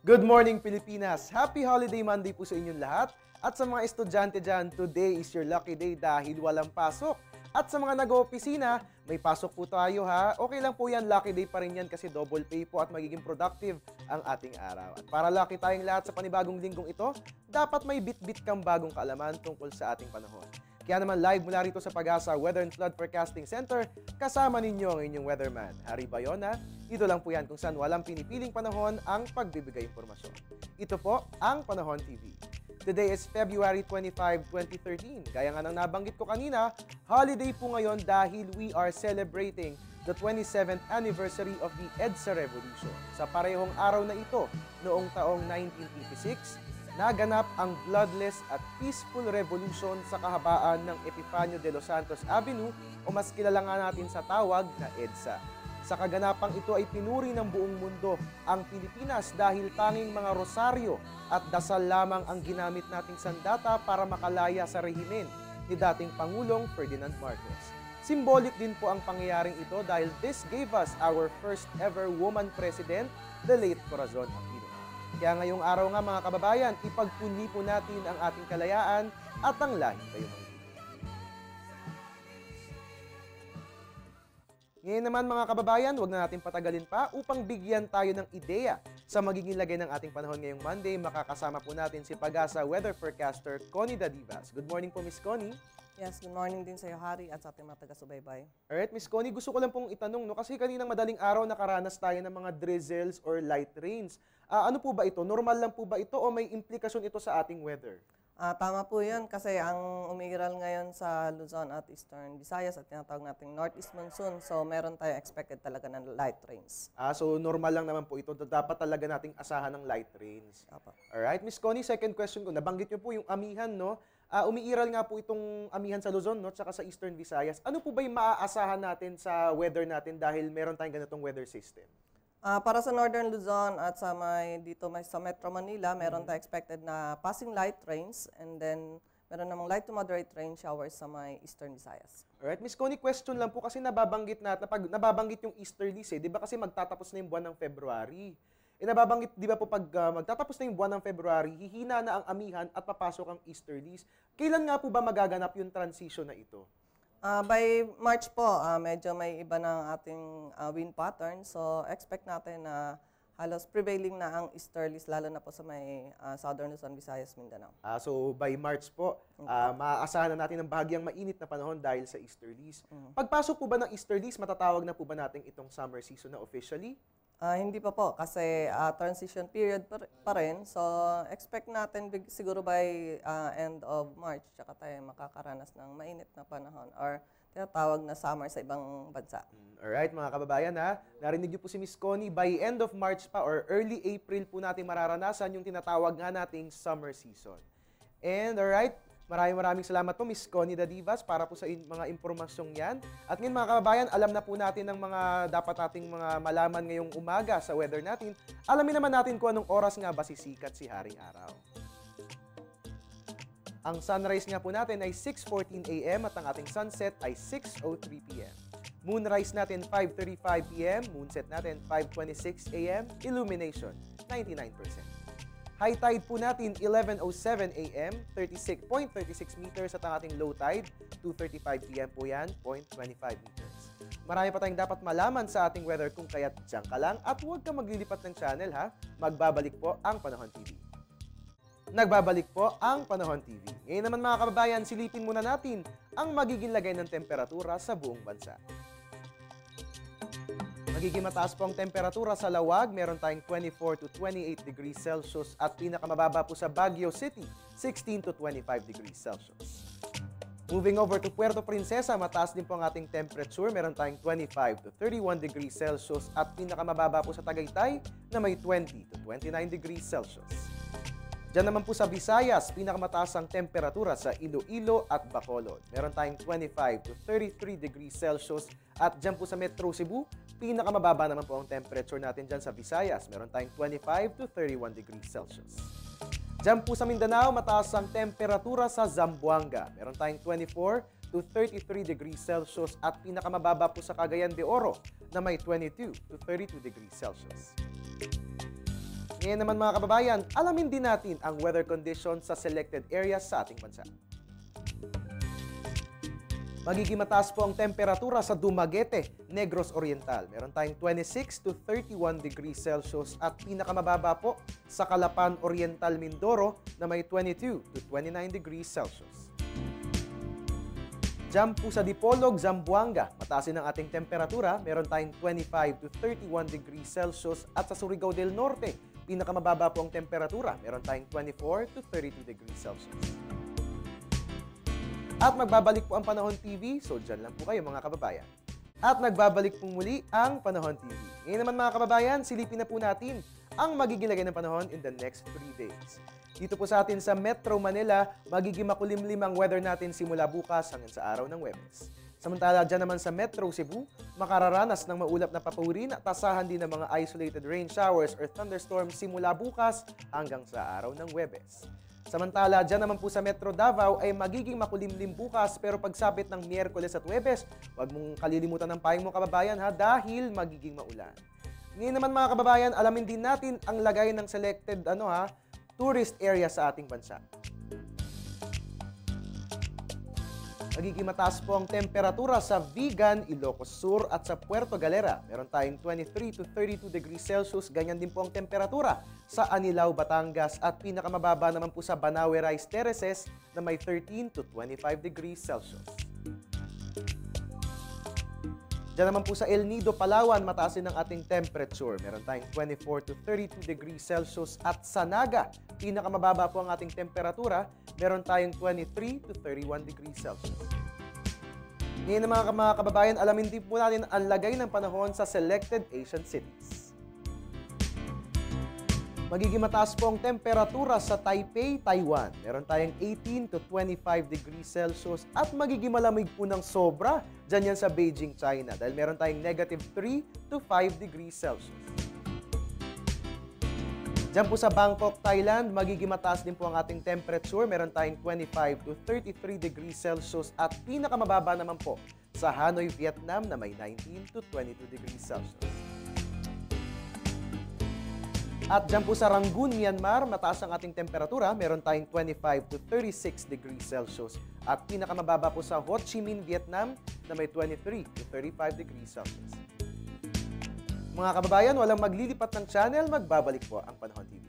Good morning, Pilipinas! Happy Holiday Monday po sa inyong lahat. At sa mga estudyante dyan, today is your lucky day dahil walang pasok. At sa mga nag-opisina, may pasok po tayo ha. Okay lang po yan, lucky day pa rin yan kasi double pay po at magiging productive ang ating araw. At para lucky tayong lahat sa panibagong linggong ito, dapat may bit-bit kang bagong kaalaman tungkol sa ating panahon. Kaya naman live mula rito sa Pag-asa Weather and Flood Forecasting Center, kasama ninyo ang inyong weatherman, Harry Bayona. Dito lang po yan kung saan walang pinipiling panahon ang pagbibigay impormasyon. Ito po ang Panahon TV. Today is February 25, 2013. Gaya nga nang nabanggit ko kanina, holiday po ngayon dahil we are celebrating the 27th anniversary of the EDSA Revolution. Sa parehong araw na ito, noong taong 1986, naganap ang bloodless at peaceful revolution sa kahabaan ng Epifanio de los Santos Avenue o mas kilala nga natin sa tawag na EDSA. Sa kaganapang ito ay pinuri ng buong mundo ang Pilipinas dahil tanging mga rosaryo at dasal lamang ang ginamit nating sandata para makalaya sa rehimen ni dating Pangulong Ferdinand Marcos. Symbolic din po ang pangyayaring ito dahil this gave us our first ever woman president, the late Corazon Aquino. Kaya ngayong araw nga mga kababayan, ipagpuni po natin ang ating kalayaan at ang lahing kayo mga. Ngayon naman mga kababayan, huwag na natin patagalin pa upang bigyan tayo ng ideya sa magiging lagay ng ating panahon ngayong Monday. Makakasama po natin si Pag-asa Weather Forecaster Connie Dadivas. Good morning po Miss Connie. Yes, good morning din sa iyo, Harry, at sa ating mga taga-subaybay. Alright, Miss Connie, gusto ko lang pong itanong, no? Kasi kaninang madaling araw nakaranas tayo ng mga drizzles or light rains. Ano po ba ito? Normal lang po ba ito o may implikasyon ito sa ating weather? Tama po yun kasi ang umiiral ngayon sa Luzon at Eastern Visayas at tinatawag nating Northeast Monsoon. So meron tayo expected talaga ng light rains. So normal lang naman po ito. Dapat talaga nating asahan ng light rains. Alright, Miss Connie, second question ko. Nabanggit niyo po yung amihan, no? Umiiral nga po itong amihan sa Luzon, no? Tsaka sa Eastern Visayas. Ano po ba yung maaasahan natin sa weather natin dahil meron tayong ganitong weather system? Para sa Northern Luzon at sa sa Metro Manila, meron tayo expected na passing light rains and then meron namang light to moderate rain showers sa may Eastern Visayas. Alright, Miss Connie, question lang po kasi nababanggit yung easterlies di ba kasi magtatapos na yung buwan ng February. Nababanggit, di ba po pag magtatapos na yung buwan ng February, hihina na ang amihan at papasok ang easterlies. Kailan nga po ba magaganap yung transition na ito? By March po, medyo may iba ng ating wind pattern. So, expect natin na halos prevailing na ang easterlies, lalo na po sa may Southern Luzon, Visayas, Mindanao. So, by March po, maaasahan na natin ng bahagyang mainit na panahon dahil sa easterlies. Pagpasok po ba ng easterlies, matatawag na po ba natin itong summer season na officially? Hindi pa po kasi transition period pa rin. So, expect natin siguro by end of March, tsaka tayo makakaranas ng mainit na panahon or tinatawag na summer sa ibang bansa. Alright, mga kababayan ha. Narinig niyo po si Miss Connie, by end of March pa or early April po natin mararanasan yung tinatawag nga nating summer season. And alright, maraming salamat po Miss Connie Dadivas para po sa mga impormasyong yan. At ngayon mga kababayan, alam na po natin ang mga dapat nating mga malaman ngayong umaga sa weather natin. Alamin naman natin kung anong oras nga ba sisikat si Haring Araw. Ang sunrise nga po natin ay 6:14 AM at ang ating sunset ay 6:03 PM. Moonrise natin 5:35 PM, moonset natin 5:26 AM, illumination 99%. High tide po natin 11:07 AM, 36.36 meters at ang ating low tide 2:35 PM po yan, 0.25 meters. Marami pa tayong dapat malaman sa ating weather kung kaya't diyan ka lang at huwag kang maglilipat ng channel ha. Magbabalik po ang Panahon TV. Nagbabalik po ang Panahon TV. Ngayon naman mga kababayan, silipin muna natin ang magiging lagay ng temperatura sa buong bansa. Magiging mataas po ang temperatura sa Lawag, meron tayong 24 to 28 degrees Celsius at pinakamababa po sa Baguio City, 16 to 25 degrees Celsius. Moving over to Puerto Princesa, mataas din po ang ating temperature, meron tayong 25 to 31 degrees Celsius at pinakamababa po sa Tagaytay na may 20 to 29 degrees Celsius. Diyan naman po sa Visayas, pinakamataas ang temperatura sa Iloilo at Bacolod. Meron tayong 25 to 33 degrees Celsius at diyan po sa Metro Cebu, pinakamababa naman po ang temperature natin dyan sa Visayas. Meron tayong 25 to 31 degrees Celsius. Diyan po sa Mindanao, mataas ang temperatura sa Zamboanga. Meron tayong 24 to 33 degrees Celsius at pinakamababa po sa Cagayan de Oro na may 22 to 32 degrees Celsius. Ngayon naman mga kababayan, alamin din natin ang weather conditions sa selected areas sa ating bansa. Magiging mataas po ang temperatura sa Dumaguete, Negros Oriental. Meron tayong 26 to 31 degrees Celsius at pinakamababa po sa Calapan Oriental, Mindoro na may 22 to 29 degrees Celsius. Diyan po sa Dipolog, Zamboanga, mataas din ang ating temperatura. Meron tayong 25 to 31 degrees Celsius at sa Surigao del Norte, pinakamababa po ang temperatura. Meron tayong 24 to 32 degrees Celsius. At magbabalik po ang Panahon TV, so dyan lang po kayo mga kababayan. At nagbabalik po muli ang Panahon TV. Ngayon naman mga kababayan, silipin na po natin ang magiging lagay ng panahon in the next 3 days. Dito po sa atin sa Metro Manila, magiging makulimlim ang weather natin simula bukas hanggang sa araw ng Huwebes. Samantala dyan naman sa Metro Cebu, makararanas ng maulap na papurin at tasahan din ng mga isolated rain showers or thunderstorms simula bukas hanggang sa araw ng Huwebes. Samantala, dyan naman po sa Metro Davao ay magiging makulimlim bukas pero pagsapit ng Miyerkules at Huwebes, huwag mong kalilimutan ng payong mo kababayan ha dahil magiging maulan. Ngayon naman mga kababayan, alamin din natin ang lagay ng selected tourist area sa ating bansa. Magiging mataas po ang temperatura sa Vigan, Ilocos Sur at sa Puerto Galera. Meron tayong 23 to 32 degrees Celsius. Ganyan din po ang temperatura sa Anilao, Batangas at pinakamababa naman po sa Banawe Rice Terraces na may 13 to 25 degrees Celsius. Diyan naman po sa El Nido, Palawan, mataas din ang ating temperature. Meron tayong 24 to 32 degrees Celsius at sa Naga, pinakamababa po ang ating temperatura. Meron tayong 23 to 31 degrees Celsius. Ngayon mga kababayan, alamin din po natin ang lagay ng panahon sa selected Asian cities. Magiging mataas po ang temperatura sa Taipei, Taiwan. Meron tayong 18 to 25 degrees Celsius at magiging malamig po ng sobra dyan yan sa Beijing, China dahil meron tayong negative 3 to 5 degrees Celsius. Dyan po sa Bangkok, Thailand, magiging mataas din po ang ating temperature. Meron tayong 25 to 33 degrees Celsius at pinakamababa naman po sa Hanoi, Vietnam na may 19 to 22 degrees Celsius. At dyan po sa Rangoon, Myanmar, mataas ang ating temperatura. Meron tayong 25 to 36 degrees Celsius. At pinakamababa po sa Ho Chi Minh, Vietnam na may 23 to 35 degrees Celsius. Mga kababayan, walang maglilipat ng channel, magbabalik po ang Panahon TV.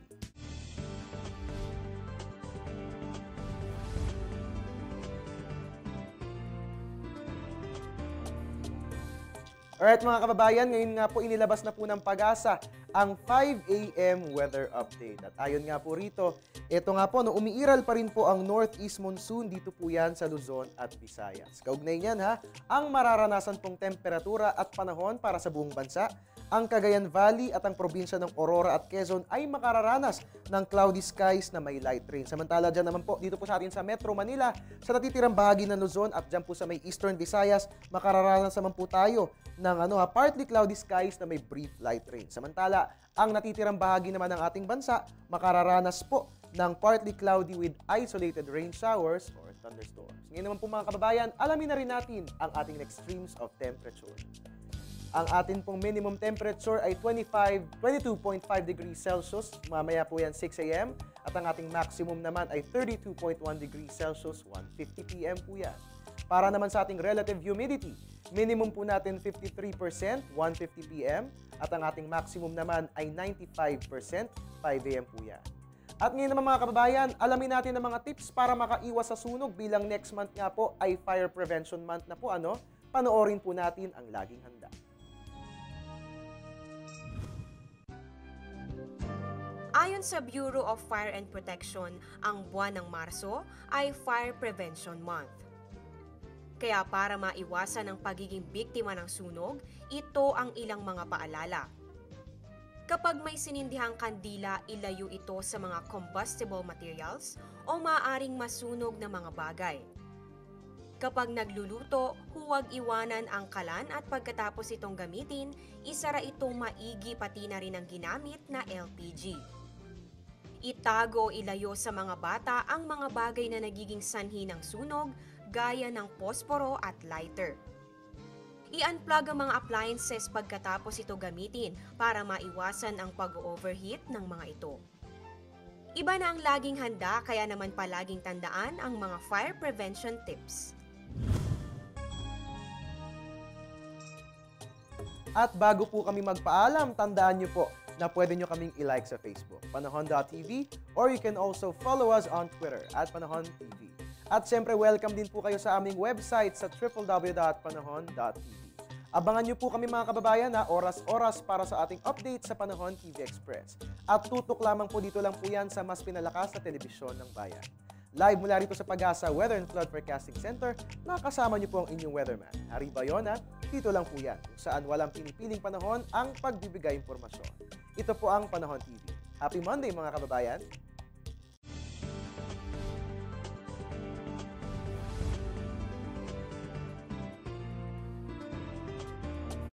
Alright mga kababayan, ngayon nga po inilabas na po ng Pag-asa ang 5 a.m. weather update. At ayon nga po rito, ito nga po, umiiral pa rin po ang northeast monsoon dito po yan sa Luzon at Visayas. Kaugnay niyan ang mararanasan pong temperatura at panahon para sa buong bansa. Ang Cagayan Valley at ang probinsya ng Aurora at Quezon ay makararanas ng cloudy skies na may light rain. Samantala dyan naman po, dito po sa atin sa Metro Manila, sa natitirang bahagi ng Luzon at dyan po sa may Eastern Visayas, makararanas naman po tayo ng partly cloudy skies na may brief light rain. Samantala, ang natitirang bahagi naman ng ating bansa, makararanas po ng partly cloudy with isolated rain showers or thunderstorms. Ngayon naman po mga kababayan, alamin na rin natin ang ating extremes of temperature. Ang atin pong minimum temperature ay 22.5 degrees Celsius. Mamaya po yan 6 a.m. At ang ating maximum naman ay 32.1 degrees Celsius, 1:50 p.m. po yan. Para naman sa ating relative humidity, minimum po natin 53%, 1:50 p.m. At ang ating maximum naman ay 95%, 5 a.m. po yan. At ngayon naman mga kababayan, alamin natin ang mga tips para makaiwas sa sunog bilang next month nga po ay Fire Prevention Month na po. Panoorin po natin ang laging handa. Ayon sa Bureau of Fire and Protection, ang buwan ng Marso ay Fire Prevention Month. Kaya para maiwasan ang pagiging biktima ng sunog, ito ang ilang mga paalala. Kapag may sinindihang kandila, ilayo ito sa mga combustible materials o maaaring masunog na mga bagay. Kapag nagluluto, huwag iwanan ang kalan at pagkatapos itong gamitin, isara itong maigi pati na rin ang ginamit na LPG. Itago o ilayo sa mga bata ang mga bagay na nagiging sanhi ng sunog gaya ng posporo at lighter. I-unplug ang mga appliances pagkatapos ito gamitin para maiwasan ang pag-overheat ng mga ito. Iba na ang laging handa, kaya naman palaging tandaan ang mga fire prevention tips. At bago po kami magpaalam, tandaan niyo po na pwede nyo kaming i-like sa Facebook, panahon.tv, or you can also follow us on Twitter at panahon.tv. At siyempre, welcome din po kayo sa aming website sa www.panahon.tv. Abangan niyo po kami mga kababayan na oras-oras para sa ating update sa Panahon TV Express. At tutok lamang po dito lang po yan sa mas pinalakas na telebisyon ng bayan. Live mula rito sa Pag-asa Weather and Flood Forecasting Center, nakasama niyo po ang inyong weatherman, Harry Bayona. Dito lang po yan, kung saan walang pinipiling panahon ang pagbibigay impormasyon. Ito po ang Panahon TV. Happy Monday mga kababayan!